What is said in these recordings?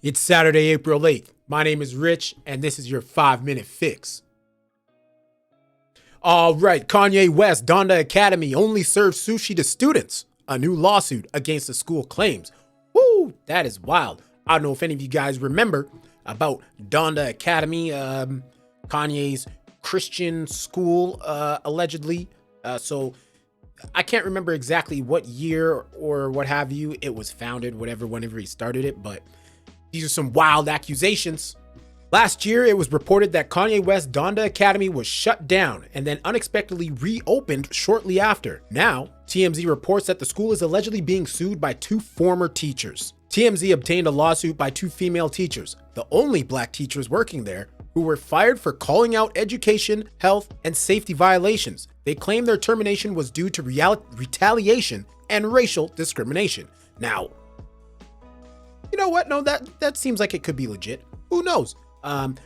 It's Saturday, April 8th. My name is Rich, and this is your 5-minute fix. All right, Kanye West, Donda Academy only serves sushi to students. A new lawsuit against the school claims. Woo, that is wild. I don't know if any of you guys remember about Donda Academy, Kanye's Christian school, allegedly. So I can't remember exactly what year or what have you it was founded, whenever he started it, but these are some wild accusations. Last year, it was reported that Kanye West Donda Academy was shut down and then unexpectedly reopened shortly after. Now, TMZ reports that the school is allegedly being sued by 2 former teachers. TMZ obtained a lawsuit by 2 female teachers, the only black teachers working there, who were fired for calling out education, health, and safety violations. They claim their termination was due to retaliation and racial discrimination. Now, you know what? No, that seems like it could be legit. Who knows?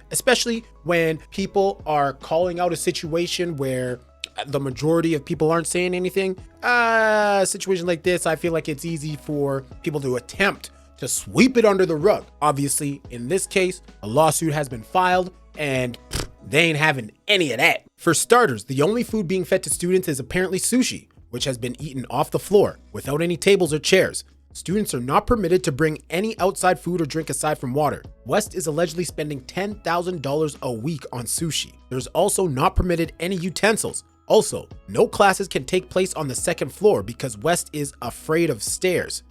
Especially when people are calling out a situation where the majority of people aren't saying anything. A situation like this, I feel like it's easy for people to attempt to sweep it under the rug. Obviously, in this case, a lawsuit has been filed and they ain't having any of that. For starters, the only food being fed to students is apparently sushi, which has been eaten off the floor without any tables or chairs. Students are not permitted to bring any outside food or drink aside from water. West is allegedly spending $10,000 a week on sushi. There's also not permitted any utensils. Also, no classes can take place on the 2nd floor because West is afraid of stairs.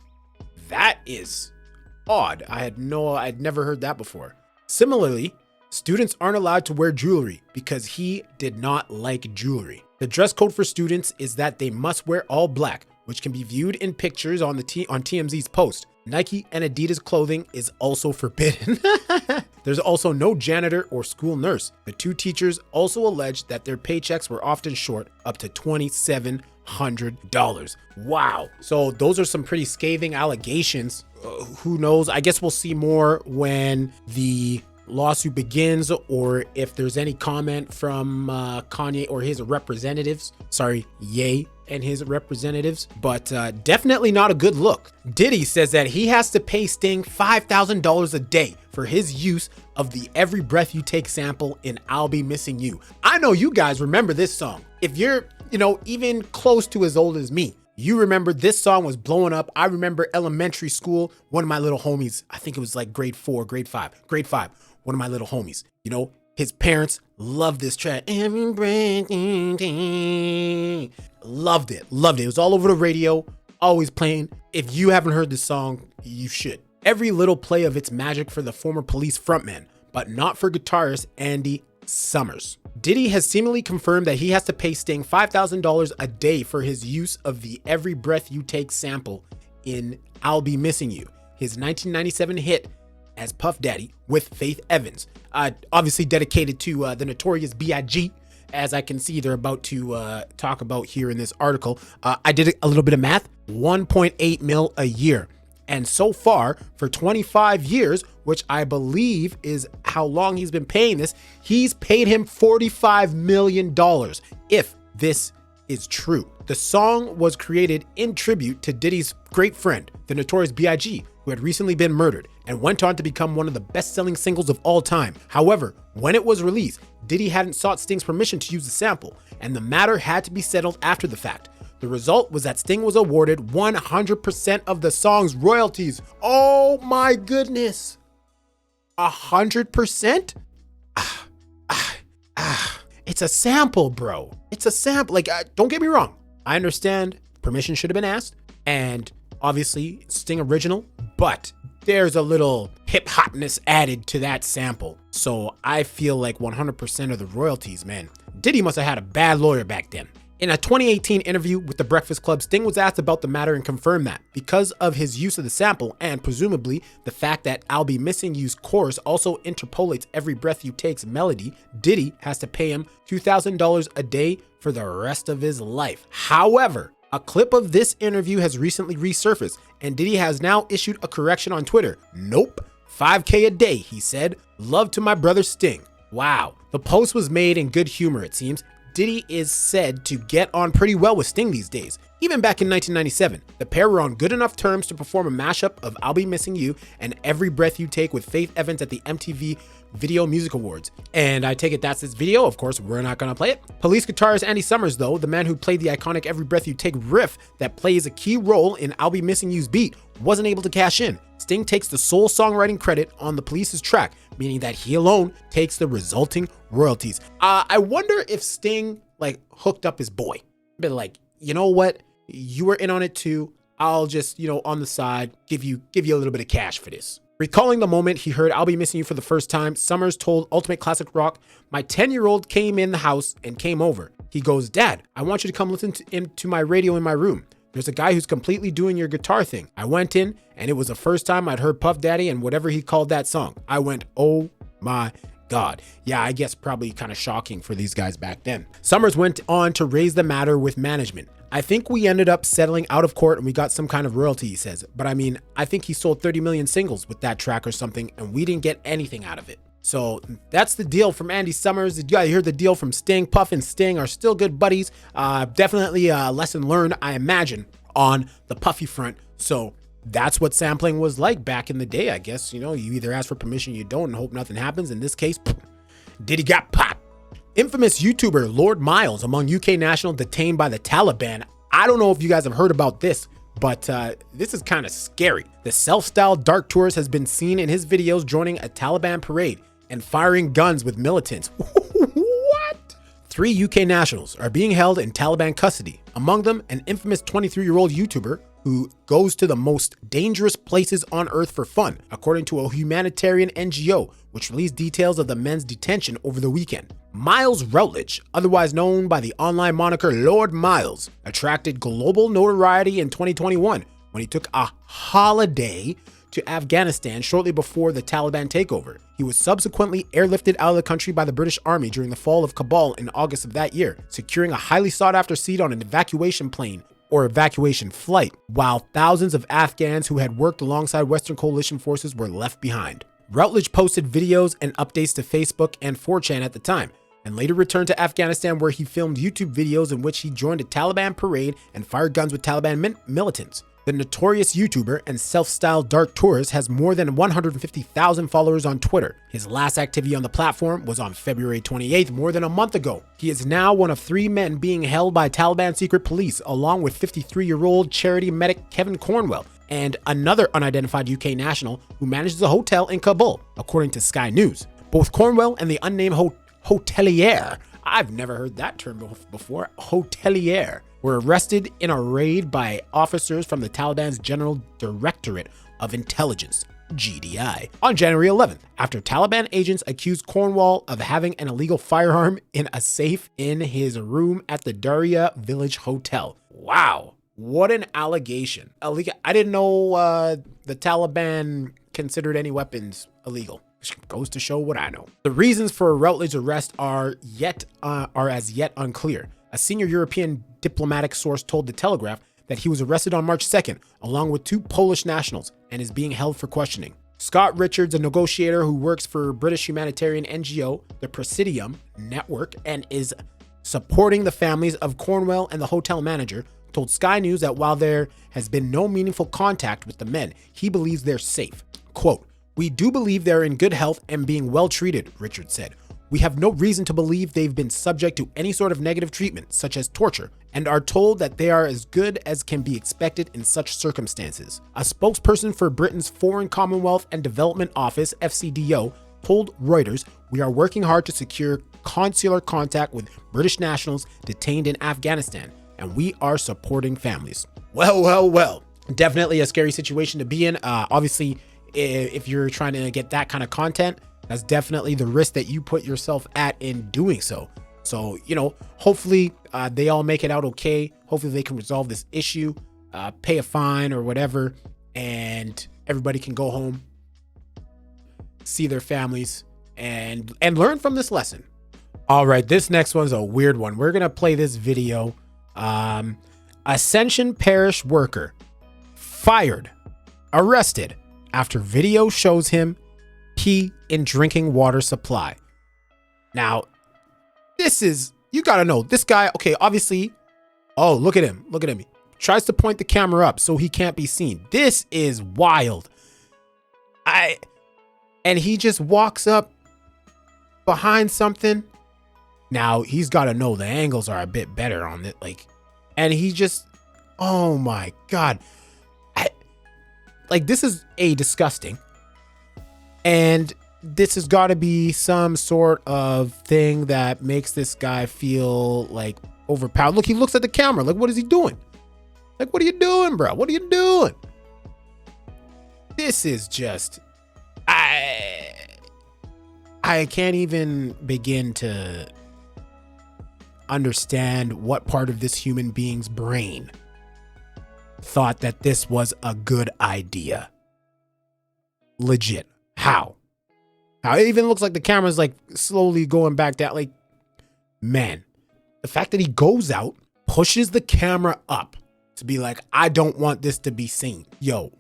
That is odd. I'd never heard that before. Similarly, students aren't allowed to wear jewelry because he did not like jewelry. The dress code for students is that they must wear all black, which can be viewed in pictures on TMZ's post. Nike and Adidas clothing is also forbidden. There's also no janitor or school nurse. The 2 teachers also alleged that their paychecks were often short, up to $2,700. Wow. So those are some pretty scathing allegations. Who knows? I guess we'll see more when the lawsuit begins, or if there's any comment from Kanye or his representatives. Ye and his representatives, but definitely not a good look. Diddy says that he has to pay Sting $5,000 a day for his use of the Every Breath You Take sample in I'll Be Missing You. I know you guys remember this song. If you're, even close to as old as me, you remember this song was blowing up. I remember elementary school, one of my little homies, I think it was like grade 5, one of my little homies, his parents loved this track. Every breath you take. Loved it. It was all over the radio, always playing. If you haven't heard this song, you should. Every little play of its magic for the former Police frontman, but not for guitarist Andy Summers. Diddy has seemingly confirmed that he has to pay Sting $5,000 a day for his use of the Every Breath You Take sample in I'll Be Missing You, his 1997 hit as Puff Daddy with Faith Evans. Obviously dedicated to the Notorious B.I.G., as I can see they're about to talk about here in this article. I did a little bit of math, 1.8 mil a year. And so far, for 25 years, which I believe is how long he's been paying this, he's paid him $45 million, if this is true. The song was created in tribute to Diddy's great friend, the Notorious B.I.G., who had recently been murdered and went on to become one of the best-selling singles of all time. However, when it was released, Diddy hadn't sought Sting's permission to use the sample, and the matter had to be settled after the fact. The result was that Sting was awarded 100% of the song's royalties. Oh my goodness. 100%? It's a sample, bro. It's a sample. Don't get me wrong. I understand permission should have been asked, and obviously Sting original, but there's a little hip hopness added to that sample. So I feel like 100% of the royalties, man. Diddy must have had a bad lawyer back then. In a 2018 interview with The Breakfast Club, Sting was asked about the matter and confirmed that because of his use of the sample and presumably the fact that I'll Be Missing You's chorus also interpolates Every Breath You Take's melody, Diddy has to pay him $2,000 a day for the rest of his life. However, a clip of this interview has recently resurfaced, and Diddy has now issued a correction on Twitter. Nope, $5K a day, he said. Love to my brother Sting. Wow. The post was made in good humor, it seems. Diddy is said to get on pretty well with Sting these days. Even back in 1997, the pair were on good enough terms to perform a mashup of I'll Be Missing You and Every Breath You Take with Faith Evans at the MTV Video Music Awards. And I take it that's this video. Of course, we're not gonna play it. Police guitarist Andy Summers, though, the man who played the iconic Every Breath You Take riff that plays a key role in I'll Be Missing You's beat, wasn't able to cash in. Sting takes the sole songwriting credit on the Police's track, meaning that he alone takes the resulting royalties. I wonder if Sting like hooked up his boy, been like, you know what, you were in on it too. I'll just, on the side, give you a little bit of cash for this. Recalling the moment he heard I'll Be Missing You for the first time, Summers told Ultimate Classic Rock, "My 10-year-old came in the house and came over. He goes, 'Dad, I want you to come listen to my radio in my room. There's a guy who's completely doing your guitar thing.' I went in, and it was the first time I'd heard Puff Daddy and whatever he called that song. I went, oh my God." Yeah, I guess probably kind of shocking for these guys back then. Summers went on to raise the matter with management. "I think we ended up settling out of court and we got some kind of royalty," he says. "But I mean, I think he sold 30 million singles with that track or something, and we didn't get anything out of it." So that's the deal from Andy Summers. You guys heard the deal from Sting. Puff and Sting are still good buddies. Definitely a lesson learned, I imagine, on the Puffy front. So that's what sampling was like back in the day, I guess. You either ask for permission, you don't, and hope nothing happens. In this case, Diddy got popped. Infamous YouTuber Lord Miles among UK national detained by the Taliban. I don't know if you guys have heard about this, but this is kind of scary. The self-styled dark tourist has been seen in his videos joining a Taliban parade and firing guns with militants. What? 3 UK nationals are being held in Taliban custody. Among them, an infamous 23-year-old YouTuber who goes to the most dangerous places on earth for fun, according to a humanitarian NGO, which released details of the men's detention over the weekend. Miles Routledge, otherwise known by the online moniker Lord Miles, attracted global notoriety in 2021 when he took a holiday to Afghanistan shortly before the Taliban takeover. He was subsequently airlifted out of the country by the British Army during the fall of Kabul in August of that year, securing a highly sought-after seat on an evacuation plane or evacuation flight, while thousands of Afghans who had worked alongside Western coalition forces were left behind. Routledge posted videos and updates to Facebook and 4chan at the time, and later returned to Afghanistan where he filmed YouTube videos in which he joined a Taliban parade and fired guns with Taliban militants. The notorious YouTuber and self-styled dark tourist has more than 150,000 followers on Twitter. His last activity on the platform was on February 28th, more than a month ago. He is now one of 3 men being held by Taliban secret police, along with 53-year-old charity medic Kevin Cornwell and another unidentified UK national who manages a hotel in Kabul, according to Sky News. Both Cornwell and the unnamed hotelier, I've never heard that term before, hotelier, were arrested in a raid by officers from the Taliban's General Directorate of Intelligence, GDI, on January 11th, after Taliban agents accused Cornwall of having an illegal firearm in a safe in his room at the Daria Village Hotel. Wow, what an allegation. I didn't know the Taliban considered any weapons illegal. Which goes to show what I know. The reasons for Routledge's arrest are as yet unclear. A senior European diplomatic source told The Telegraph that he was arrested on March 2nd, along with 2 Polish nationals, and is being held for questioning. Scott Richards, a negotiator who works for British humanitarian NGO, the Presidium Network, and is supporting the families of Cornwell and the hotel manager, told Sky News that while there has been no meaningful contact with the men, he believes they're safe. Quote, "We do believe they're in good health and being well treated," Richard said. "We have no reason to believe they've been subject to any sort of negative treatment, such as torture, and are told that they are as good as can be expected in such circumstances." A spokesperson for Britain's Foreign Commonwealth and Development Office, FCDO, told Reuters, "We are working hard to secure consular contact with British nationals detained in Afghanistan, and we are supporting families." Well. Definitely a scary situation to be in. Obviously, if you're trying to get that kind of content, that's definitely the risk that you put yourself at in doing so. So, hopefully they all make it out okay. Hopefully they can resolve this issue, pay a fine or whatever, and everybody can go home, see their families, and learn from this lesson. All right, this next one's a weird one. We're going to play this video. Ascension Parish worker fired, arrested after video shows him pee in drinking water supply. Now, this is You gotta know this guy. Okay, obviously. Oh, look at him. Look at him. He tries to point the camera up so he can't be seen. This is wild. And he just walks up behind something. Now he's got to know the angles are a bit better on it. Like, and he just, oh my God. Like, this is disgusting. And this has got to be some sort of thing that makes this guy feel like overpowered. Look, he looks at the camera. Like, what is he doing? Like, what are you doing, bro? What are you doing? This is just, I can't even begin to understand what part of this human being's brain thought that this was a good idea. Legit. How? It even looks like the camera's like slowly going back down. Like, man, the fact that he goes out, pushes the camera up to be like, I don't want this to be seen. Yo,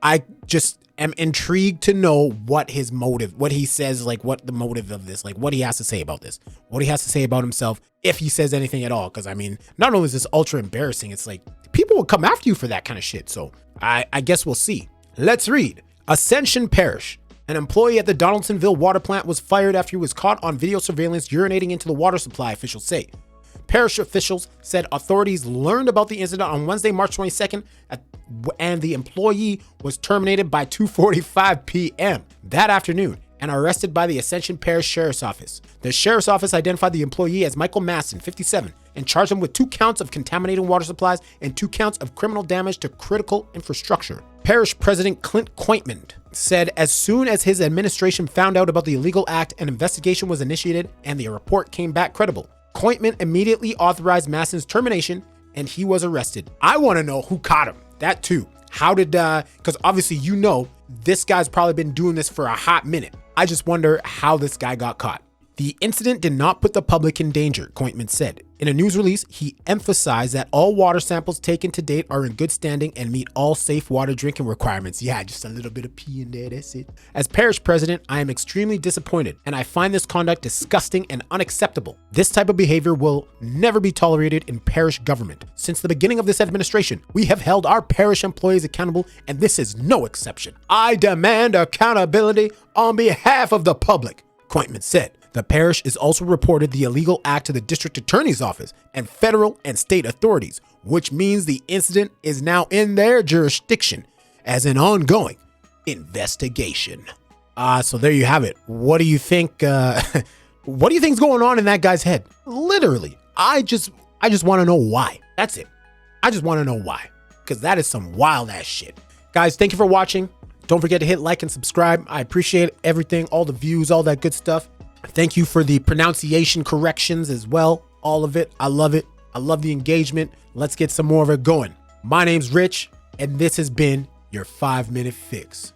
I just am intrigued to know what his motive, what he says, like what the motive of this, like what he has to say about this, what he has to say about himself, if he says anything at all. Because I mean, not only is this ultra embarrassing, it's like people will come after you for that kind of shit. So I guess we'll see. Let's read. Ascension Parish. An employee at the Donaldsonville water plant was fired after he was caught on video surveillance urinating into the water supply, officials say. Parish officials said authorities learned about the incident on Wednesday, March 22nd, and the employee was terminated by 2:45 p.m. that afternoon and arrested by the Ascension Parish Sheriff's Office. The Sheriff's Office identified the employee as Michael Masson, 57, and charged him with 2 counts of contaminating water supplies and 2 counts of criminal damage to critical infrastructure. Parish President Clint Coitman said as soon as his administration found out about the illegal act, an investigation was initiated and the report came back credible. Coitman immediately authorized Masson's termination and he was arrested. I want to know who caught him. That too. How did, because obviously, you know, this guy's probably been doing this for a hot minute. I just wonder how this guy got caught. The incident did not put the public in danger, Coitman said. In a news release, he emphasized that all water samples taken to date are in good standing and meet all safe water drinking requirements. Yeah, just a little bit of pee in there, that's it. As parish president, I am extremely disappointed and I find this conduct disgusting and unacceptable. This type of behavior will never be tolerated in parish government. Since the beginning of this administration, we have held our parish employees accountable and this is no exception. I demand accountability on behalf of the public, Coitman said. The parish is also reported the illegal act to the district attorney's office and federal and state authorities, which means the incident is now in their jurisdiction as an ongoing investigation. So there you have it. What do you think? What do you think's going on in that guy's head? Literally, I just want to know why. That's it. I just want to know why, because that is some wild ass shit. Guys, thank you for watching. Don't forget to hit like and subscribe. I appreciate everything, all the views, all that good stuff. Thank you for the pronunciation corrections as well. All of it. I love it. I love the engagement. Let's get some more of it going. My name's Rich, and this has been your 5-Minute Fix.